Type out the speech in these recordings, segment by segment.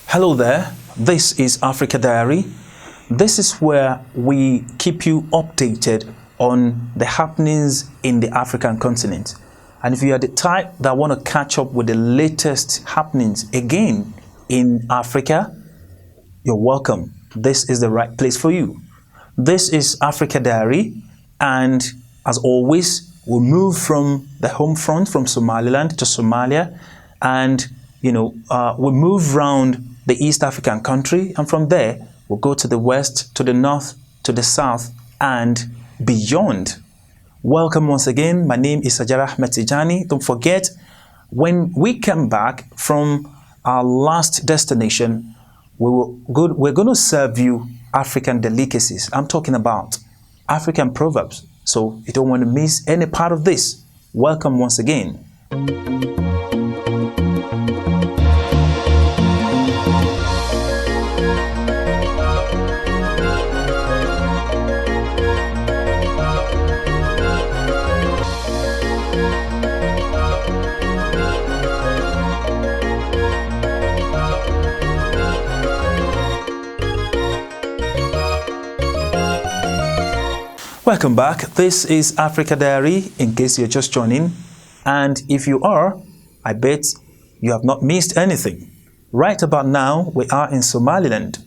Hello there, this is Africa Diary. This is where we keep you updated on the happenings in the African continent. And if you are the type that want to catch up with the latest happenings again in Africa, you're welcome. This is the right place for you. This is Africa Diary, and as always, we'll move from the home front, from Somaliland to Somalia, and we'll move around the East African country, and from there we'll go to the west, to the north, to the south, and beyond. Welcome once again. My name is Ajara Tijani. Don't forget, when we come back from our last destination, we're going to serve you African delicacies. I'm talking about African proverbs. So you don't want to miss any part of this. Welcome once again. Welcome back. This is Africa Diary, in case you're just joining. And if you are, I bet you have not missed anything. Right about now, we are in Somaliland.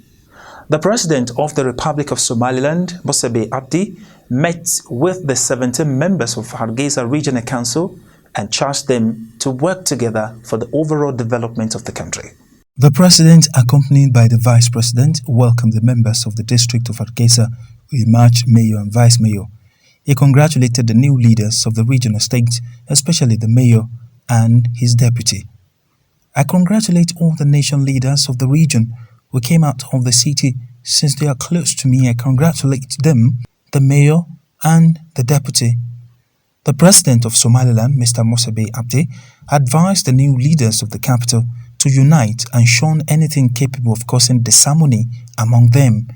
The President of the Republic of Somaliland, CBAtv, met with the 17 members of Hargeisa Regional Council and charged them to work together for the overall development of the country. The President, accompanied by the Vice President, welcomed the members of the district of Hargeisa, who emerged mayor and vice mayor. He congratulated the new leaders of the regional state, especially the mayor and his deputy. I congratulate all the nation leaders of the region who came out of the city. Since they are close to me, I congratulate them, the mayor and the deputy. The president of Somaliland, Mr. CBAtv, advised the new leaders of the capital to unite and shun anything capable of causing disharmony among them.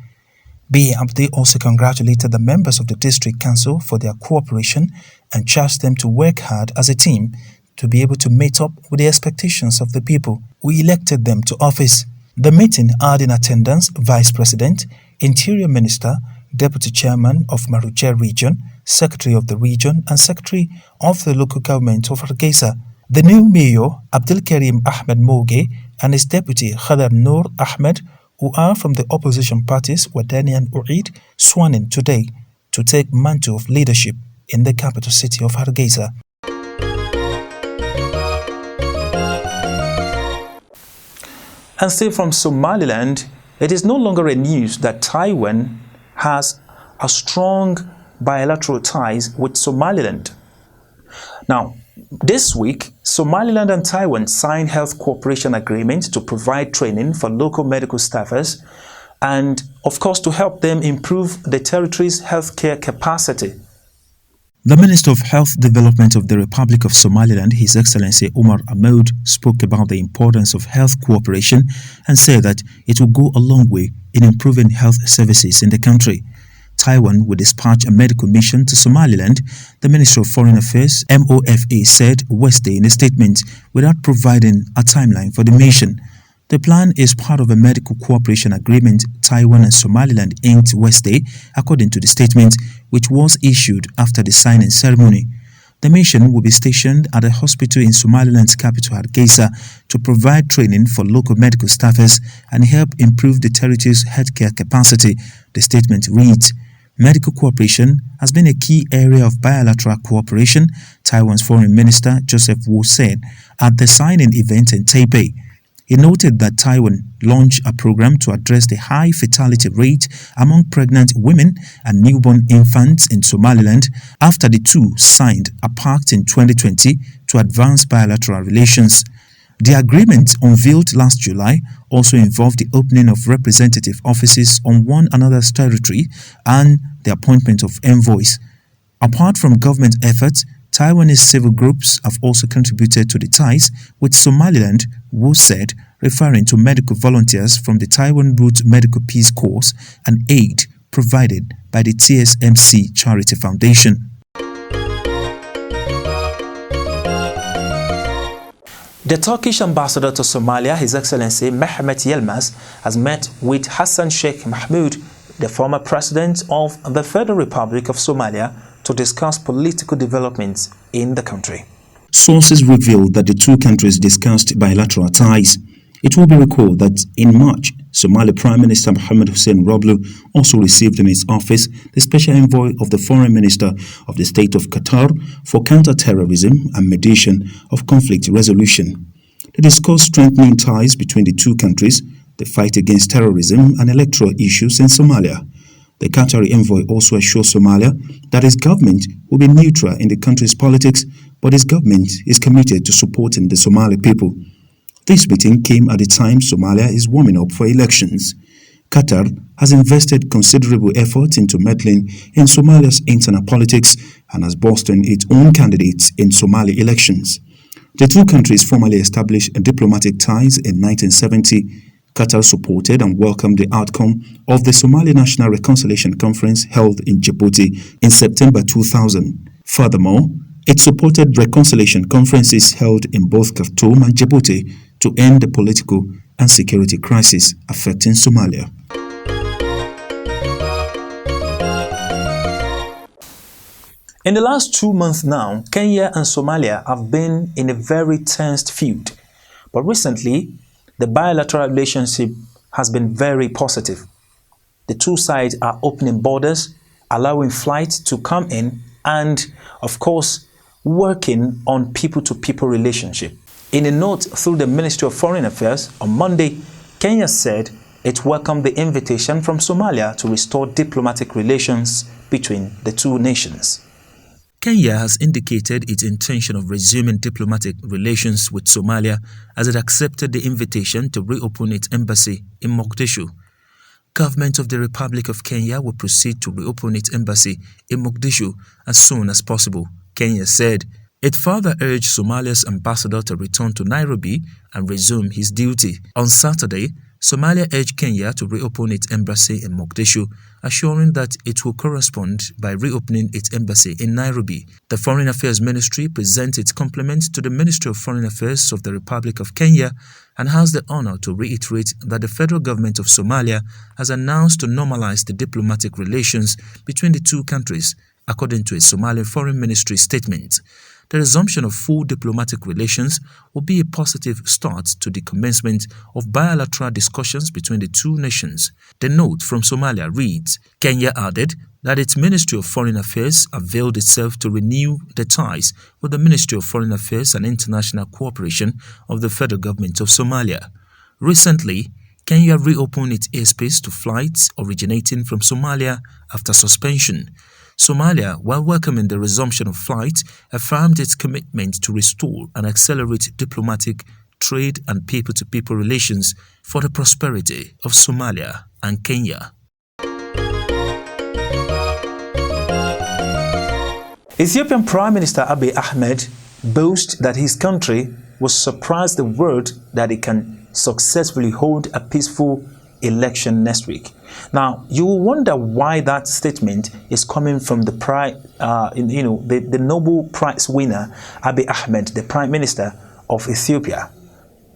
CBAtv also congratulated the members of the district council for their cooperation and charged them to work hard as a team to be able to meet up with the expectations of the people who elected them to office. The meeting had in attendance Vice President, Interior Minister, Deputy Chairman of Maruje Region, Secretary of the Region, and Secretary of the Local Government of Hargeisa. The new Mayor, Abdelkarim Ahmed Moge, and his Deputy, Khadar Noor Ahmed, who are from the opposition parties, Wadani and Uid, sworn in today to take mantle of leadership in the capital city of Hargeisa. And still from Somaliland, it is no longer a news that Taiwan has a strong bilateral ties with Somaliland. Now, this week, Somaliland and Taiwan signed health cooperation agreements to provide training for local medical staffers and, of course, to help them improve the territory's healthcare capacity. The Minister of Health Development of the Republic of Somaliland, His Excellency Omar Ahmed, spoke about the importance of health cooperation and said that it will go a long way in improving health services in the country. Taiwan will dispatch a medical mission to Somaliland, the Ministry of Foreign Affairs, MOFA, said Wednesday in a statement without providing a timeline for the mission. The plan is part of a medical cooperation agreement Taiwan and Somaliland inked Wednesday, according to the statement, which was issued after the signing ceremony. The mission will be stationed at a hospital in Somaliland's capital, Hargeisa, to provide training for local medical staffers and help improve the territory's healthcare capacity. The statement reads, "Medical cooperation has been a key area of bilateral cooperation," Taiwan's Foreign Minister Joseph Wu said at the signing event in Taipei. He noted that Taiwan launched a program to address the high fatality rate among pregnant women and newborn infants in Somaliland after the two signed a pact in 2020 to advance bilateral relations. The agreement, unveiled last July, also involved the opening of representative offices on one another's territory and the appointment of envoys. Apart from government efforts, Taiwanese civil groups have also contributed to the ties with Somaliland, Wu said, referring to medical volunteers from the Taiwan Root Medical Peace Corps and aid provided by the TSMC Charity Foundation. The Turkish ambassador to Somalia, His Excellency Mehmet Yilmaz, has met with Hassan Sheikh Mahmoud, the former president of the Federal Republic of Somalia, to discuss political developments in the country. Sources revealed that the two countries discussed bilateral ties. It will be recalled that in March, Somali Prime Minister Mohamed Hussein Roble also received in his office the special envoy of the Foreign Minister of the State of Qatar for counter-terrorism and mediation of conflict resolution. They discussed strengthening ties between the two countries, the fight against terrorism and electoral issues in Somalia. The Qatari envoy also assured Somalia that his government will be neutral in the country's politics, but his government is committed to supporting the Somali people. This meeting came at a time Somalia is warming up for elections. Qatar has invested considerable effort into meddling in Somalia's internal politics and has boosted its own candidates in Somali elections. The two countries formally established diplomatic ties in 1970. Qatar supported and welcomed the outcome of the Somali National Reconciliation Conference held in Djibouti in September 2000. Furthermore, it supported reconciliation conferences held in both Khartoum and Djibouti to end the political and security crisis affecting Somalia. In the last 2 months now, Kenya and Somalia have been in a very tensed feud. But recently, the bilateral relationship has been very positive. The two sides are opening borders, allowing flights to come in, and, of course, working on people-to-people relationship. In a note through the Ministry of Foreign Affairs on Monday, Kenya said it welcomed the invitation from Somalia to restore diplomatic relations between the two nations. Kenya has indicated its intention of resuming diplomatic relations with Somalia as it accepted the invitation to reopen its embassy in Mogadishu. Government of the Republic of Kenya will proceed to reopen its embassy in Mogadishu as soon as possible, Kenya said. It further urged Somalia's ambassador to return to Nairobi and resume his duty. On Saturday, Somalia urged Kenya to reopen its embassy in Mogadishu, assuring that it will correspond by reopening its embassy in Nairobi. The Foreign Affairs Ministry presents its compliments to the Ministry of Foreign Affairs of the Republic of Kenya and has the honor to reiterate that the federal government of Somalia has announced to normalize the diplomatic relations between the two countries, according to a Somali Foreign Ministry statement. The resumption of full diplomatic relations will be a positive start to the commencement of bilateral discussions between the two nations. The note from Somalia reads, Kenya added that its Ministry of Foreign Affairs availed itself to renew the ties with the Ministry of Foreign Affairs and International Cooperation of the federal government of Somalia. Recently, Kenya reopened its airspace to flights originating from Somalia after suspension. Somalia, while welcoming the resumption of flights, affirmed its commitment to restore and accelerate diplomatic, trade and people-to-people relations for the prosperity of Somalia and Kenya. Ethiopian Prime Minister Abiy Ahmed boasts that his country will surprise the world that it can successfully hold a peaceful election next week. Now, you will wonder why that statement is coming from the the Nobel Prize winner Abiy Ahmed, the Prime Minister of Ethiopia.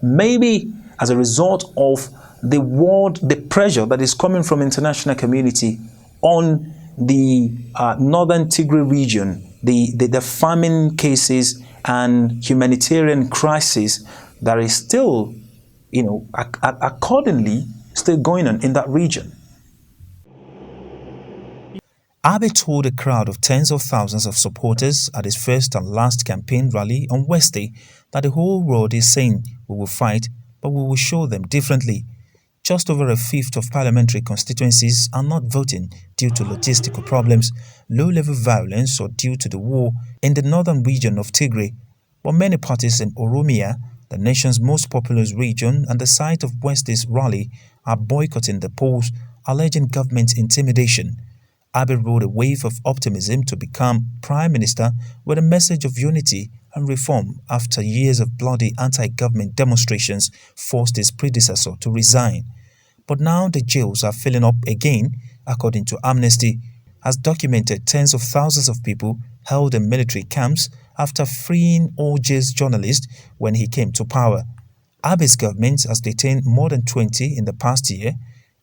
Maybe as a result of the pressure that is coming from international community on the northern Tigray region, the famine cases and humanitarian crisis that is still, accordingly, still going on in that region. Abiy told a crowd of tens of thousands of supporters at his first and last campaign rally on Wednesday that the whole world is saying we will fight, but we will show them differently. Just over a fifth of parliamentary constituencies are not voting due to logistical problems, low-level violence or due to the war in the northern region of Tigray, but many parties in Oromia, the nation's most populous region and the site of Wednesday's rally, are boycotting the polls, alleging government intimidation. Abiy rode a wave of optimism to become prime minister with a message of unity and reform after years of bloody anti-government demonstrations forced his predecessor to resign. But now the jails are filling up again, according to Amnesty, has documented tens of thousands of people held in military camps after freeing OJ's journalist when he came to power. Abiy's government has detained more than 20 in the past year.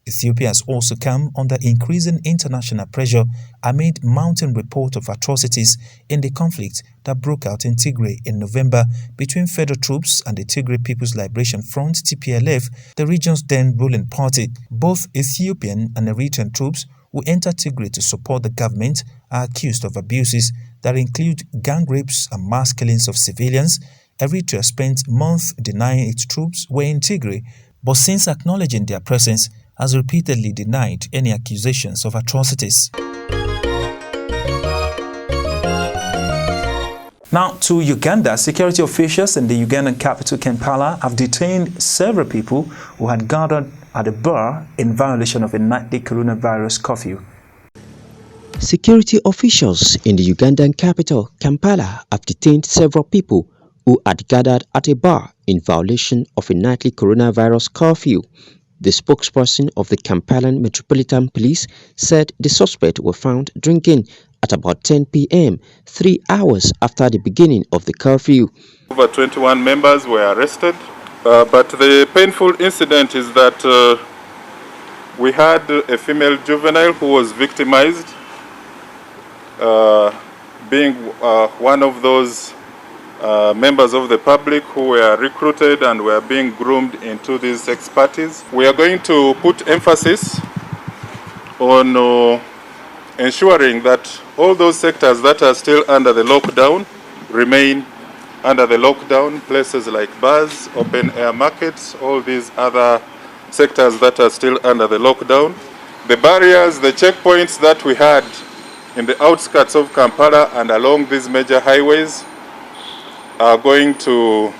Ethiopia has also come under increasing international pressure amid mounting reports of atrocities in the conflict that broke out in Tigray in November between federal troops and the Tigray People's Liberation Front (TPLF), the region's then ruling party. Both Ethiopian and Eritrean troops who entered Tigray to support the government are accused of abuses that include gang rapes and mass killings of civilians. Eritrea spent months denying its troops were in Tigray, but since acknowledging their presence, has repeatedly denied any accusations of atrocities. Now to Uganda, security officials in the Ugandan capital Kampala have detained several people who had gathered at a bar in violation of a nightly coronavirus curfew. Security officials in the Ugandan capital Kampala have detained several people who had gathered at a bar in violation of a nightly coronavirus curfew. The spokesperson of the Kampalan Metropolitan Police said the suspects were found drinking at about 10 p.m., 3 hours after the beginning of the curfew. Over 21 members were arrested, but the painful incident is that we had a female juvenile who was victimized, being one of those members of the public who were recruited and were being groomed into these sex parties. We are going to put emphasis on ensuring that all those sectors that are still under the lockdown remain under the lockdown, places like bars, open air markets, all these other sectors that are still under the lockdown. The barriers, the checkpoints that we had in the outskirts of Kampala and along these major highways, we are going to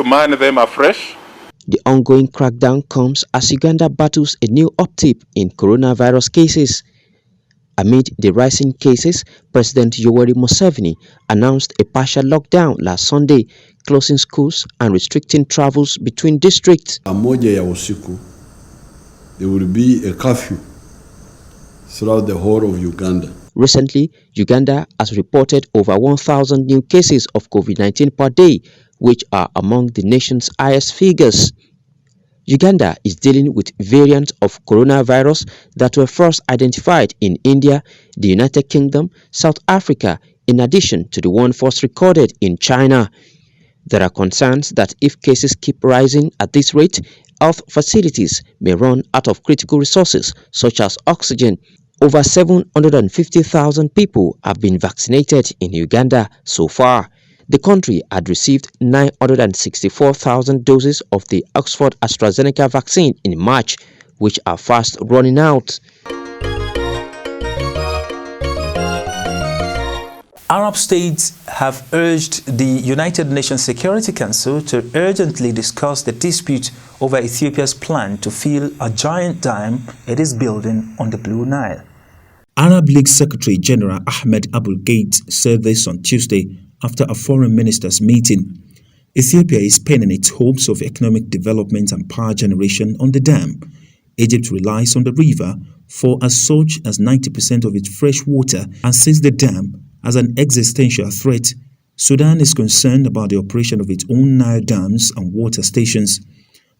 man them afresh. The ongoing crackdown comes as Uganda battles a new uptick in coronavirus cases. Amid the rising cases, President Yoweri Museveni announced a partial lockdown last Sunday, closing schools and restricting travels between districts. Moja ya usiku, there will be a curfew throughout the whole of Uganda. Recently, Uganda has reported over 1,000 new cases of COVID-19 per day, which are among the nation's highest figures. Uganda is dealing with variants of coronavirus that were first identified in India, the United Kingdom, South Africa, in addition to the one first recorded in China. There are concerns that if cases keep rising at this rate, health facilities may run out of critical resources such as oxygen. Over 750,000 people have been vaccinated in Uganda so far. The country had received 964,000 doses of the Oxford AstraZeneca vaccine in March, which are fast running out. Arab states have urged the United Nations Security Council to urgently discuss the dispute over Ethiopia's plan to fill a giant dam it is building on the Blue Nile. Arab League Secretary General Ahmed Abul Gheit said this on Tuesday after a foreign ministers' meeting. Ethiopia is pinning its hopes of economic development and power generation on the dam. Egypt relies on the river for as such as 90% of its fresh water and sees the dam as an existential threat. Sudan is concerned about the operation of its own Nile dams and water stations.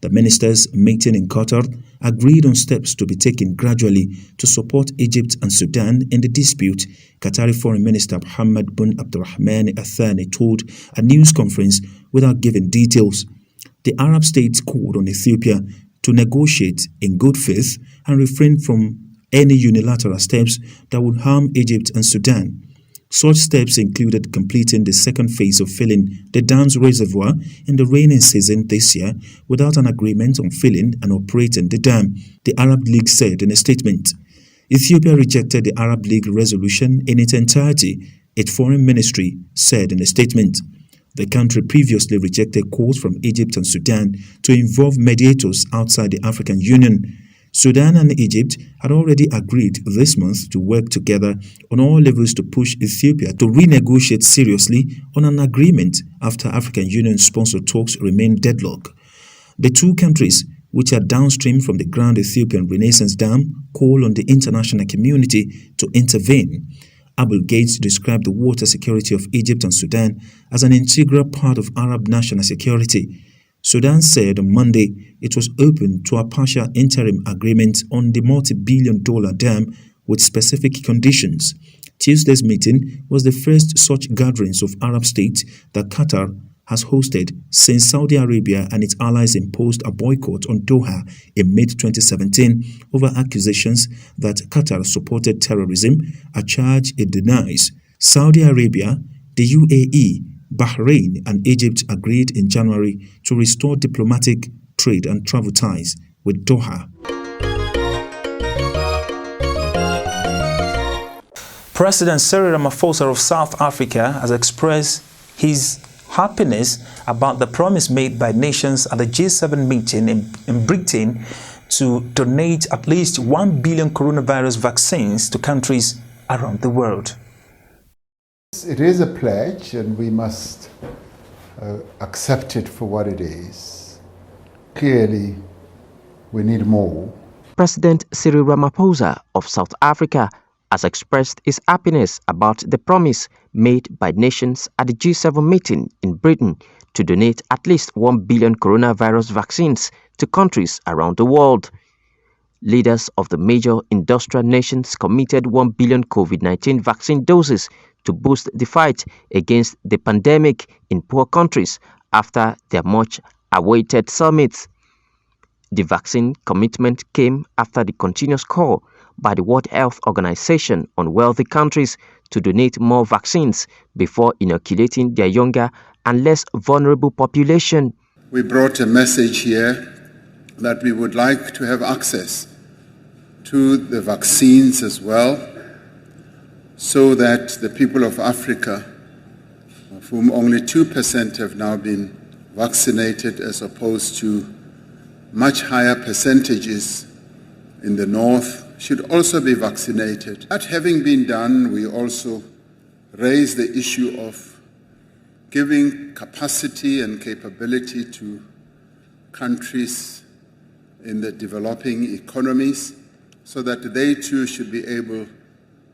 The ministers meeting in Qatar agreed on steps to be taken gradually to support Egypt and Sudan in the dispute, Qatari Foreign Minister Mohammed bin Abdulrahman Al-Thani told a news conference without giving details. The Arab states called on Ethiopia to negotiate in good faith and refrain from any unilateral steps that would harm Egypt and Sudan. Such steps included completing the second phase of filling the dam's reservoir in the rainy season this year without an agreement on filling and operating the dam, the Arab League said in a statement. Ethiopia rejected the Arab League resolution in its entirety, its foreign ministry said in a statement. The country previously rejected calls from Egypt and Sudan to involve mediators outside the African Union. Sudan and Egypt had already agreed this month to work together on all levels to push Ethiopia to renegotiate seriously on an agreement after African Union-sponsored talks remained deadlocked. The two countries, which are downstream from the Grand Ethiopian Renaissance Dam, call on the international community to intervene. Abul Gates described the water security of Egypt and Sudan as an integral part of Arab national security. Sudan said on Monday it was open to a partial interim agreement on the multi-billion-dollar dam with specific conditions. Tuesday's meeting was the first such gatherings of Arab states that Qatar has hosted since Saudi Arabia and its allies imposed a boycott on Doha in mid-2017 over accusations that Qatar supported terrorism, a charge it denies. Saudi Arabia, the UAE, Bahrain and Egypt agreed in January to restore diplomatic, trade and travel ties with Doha. President Cyril Ramaphosa of South Africa has expressed his happiness about the promise made by nations at the G7 meeting in Britain to donate at least 1 billion coronavirus vaccines to countries around the world. It is a pledge and we must accept it for what it is. Clearly, we need more. President Cyril Ramaphosa of South Africa has expressed his happiness about the promise made by nations at the G7 meeting in Britain to donate at least 1 billion coronavirus vaccines to countries around the world. Leaders of the major industrial nations committed 1 billion COVID-19 vaccine doses to boost the fight against the pandemic in poor countries after their much-awaited summit. The vaccine commitment came after the continuous call by the World Health Organization on wealthy countries to donate more vaccines before inoculating their younger and less vulnerable population. We brought a message here that we would like to have access to the vaccines as well, so that the people of Africa, of whom only 2% have now been vaccinated as opposed to much higher percentages in the north, should also be vaccinated. That having been done, we also raise the issue of giving capacity and capability to countries in the developing economies so that they too should be able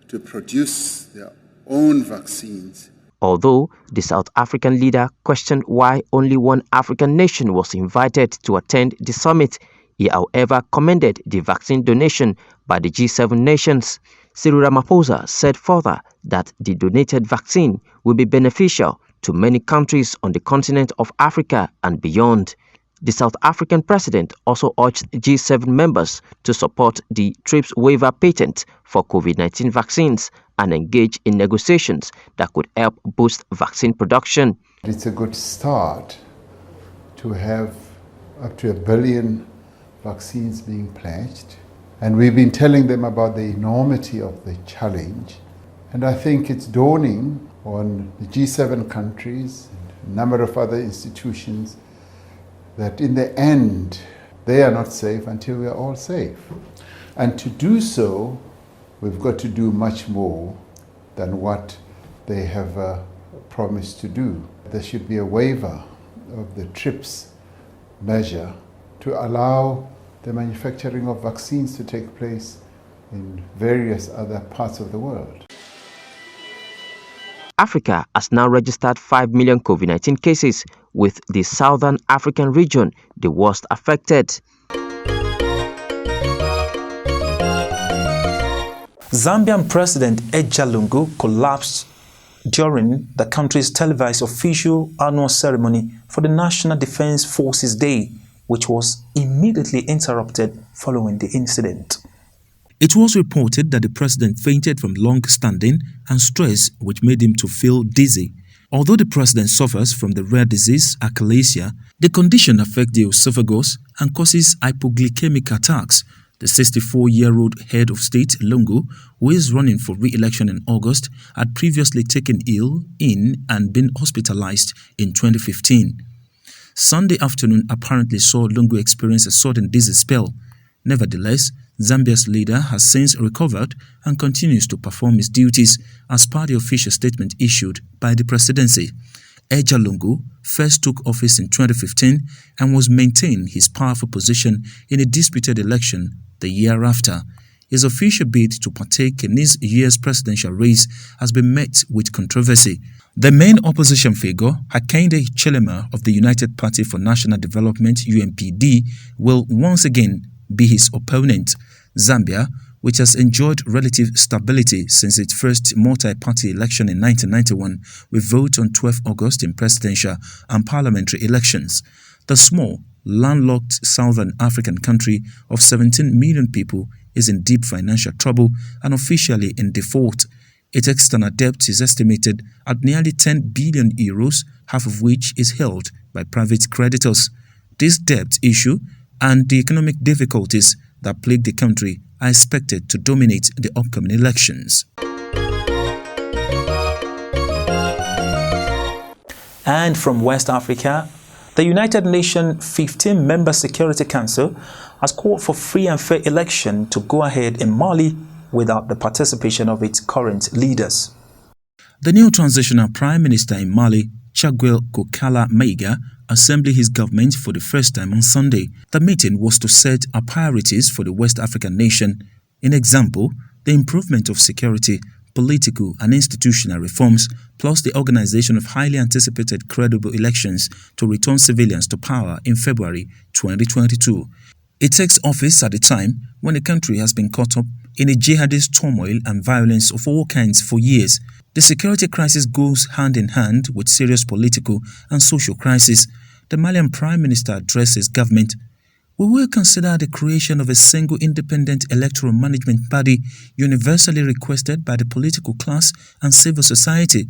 to produce their own vaccines. Although the South African leader questioned why only one African nation was invited to attend the summit, he, however, commended the vaccine donation by the G7 nations. Cyril Ramaphosa said further that the donated vaccine will be beneficial to many countries on the continent of Africa and beyond. The South African president also urged G7 members to support the TRIPS waiver patent for COVID-19 vaccines and engage in negotiations that could help boost vaccine production. It's a good start to have up to 1 billion vaccines being pledged. And we've been telling them about the enormity of the challenge. And I think it's dawning on the G7 countries and a number of other institutions that in the end, they are not safe until we are all safe. And to do so, we've got to do much more than what they have promised to do. There should be a waiver of the TRIPS measure to allow the manufacturing of vaccines to take place in various other parts of the world. Africa has now registered 5 million COVID-19 cases, with the Southern African region the worst affected. Zambian President Ajara Tijani collapsed during the country's televised official annual ceremony for the National Defense Forces Day, which was immediately interrupted following the incident. It was reported that the president fainted from long-standing and stress, which made him to feel dizzy. Although the president suffers from the rare disease achalasia, the condition affects the esophagus and causes hypoglycemic attacks, The 64-year-old head of state, Lungu, who is running for re-election in August, had previously taken ill and been hospitalized in 2015. Sunday afternoon apparently saw Lungu experience a sudden dizzy spell. Nevertheless, Zambia's leader has since recovered and continues to perform his duties as per the official statement issued by the presidency. Ajara Lungu first took office in 2015 and was maintaining his powerful position in a disputed election the year after. His official bid to partake in this year's presidential race has been met with controversy. The main opposition figure, Hakainde Hichilema of the United Party for National Development (UNPD), will once again be his opponent. Zambia, which has enjoyed relative stability since its first multi-party election in 1991, will vote on 12 August in presidential and parliamentary elections. The small, landlocked southern African country of 17 million people is in deep financial trouble and officially in default. Its external debt is estimated at nearly 10 billion euros, half of which is held by private creditors. This debt issue and the economic difficulties that plague the country are expected to dominate the upcoming elections. And from West Africa, the United Nations 15-member Security Council has called for free and fair election to go ahead in Mali without the participation of its current leaders. The new transitional prime minister in Mali, Chaguel Kokala Maiga, assembled his government for the first time on Sunday. The meeting was to set a priorities for the West African nation. In example, the improvement of security, political and institutional reforms, plus the organization of highly anticipated credible elections to return civilians to power in February 2022. It takes office at a time when the country has been caught up in a jihadist turmoil and violence of all kinds for years. The security crisis goes hand in hand with serious political and social crisis. The Malian Prime Minister addressed his government. We will consider the creation of a single independent electoral management body universally requested by the political class and civil society.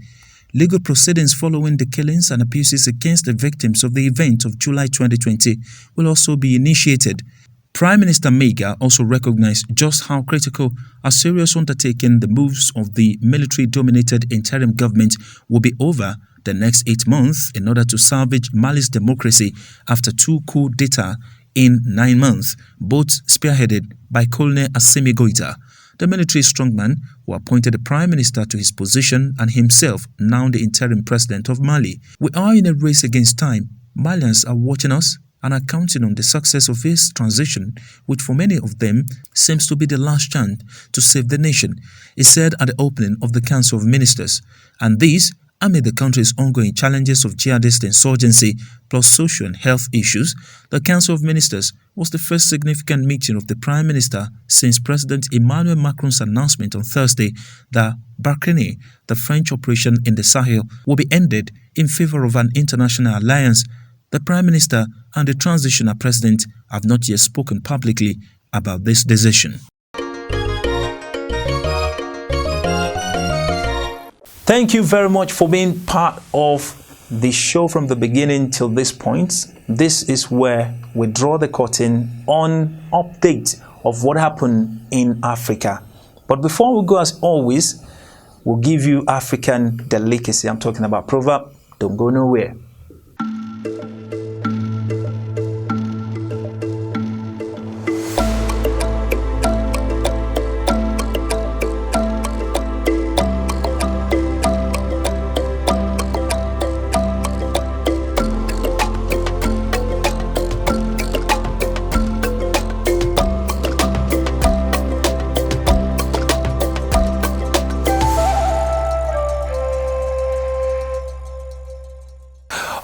Legal proceedings following the killings and abuses against the victims of the event of July 2020 will also be initiated. Prime Minister Maiga also recognized just how critical a serious undertaking the moves of the military-dominated interim government will be over the next 8 months in order to salvage Mali's democracy after 2 coups d'etat in 9 months, both spearheaded by Colonel Assimi Goïta. The military strongman who appointed the Prime Minister to his position and himself now the interim president of Mali. We are in a race against time. Malians are watching us and are counting on the success of his transition, which for many of them seems to be the last chance to save the nation, he said at the opening of the Council of Ministers. And these amid the country's ongoing challenges of jihadist insurgency plus social and health issues. The Council of Ministers was the first significant meeting of the Prime Minister since President Emmanuel Macron's announcement on Thursday that Barkhane, the French operation in the Sahel, will be ended in favor of an international alliance. The Prime Minister and the transitional president have not yet spoken publicly about this decision. Thank you very much for being part of the show from the beginning till this point. This is where we draw the curtain on update of what happened in Africa. But before we go, as always, we'll give you African delicacy. I'm talking about proverb. Don't go nowhere.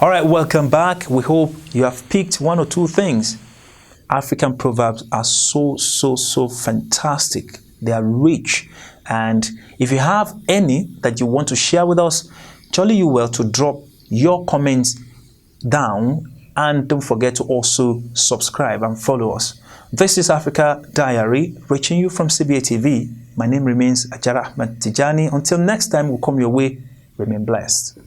All right, welcome back. We hope you have picked one or two things. African proverbs are so fantastic. They are rich. And if you have any that you want to share with us, jolly you well to drop your comments down. And don't forget to also subscribe and follow us. This is Africa Diary, reaching you from CBAtv. My name remains Ajara Tijani. Until next time, we'll come your way. Remain blessed.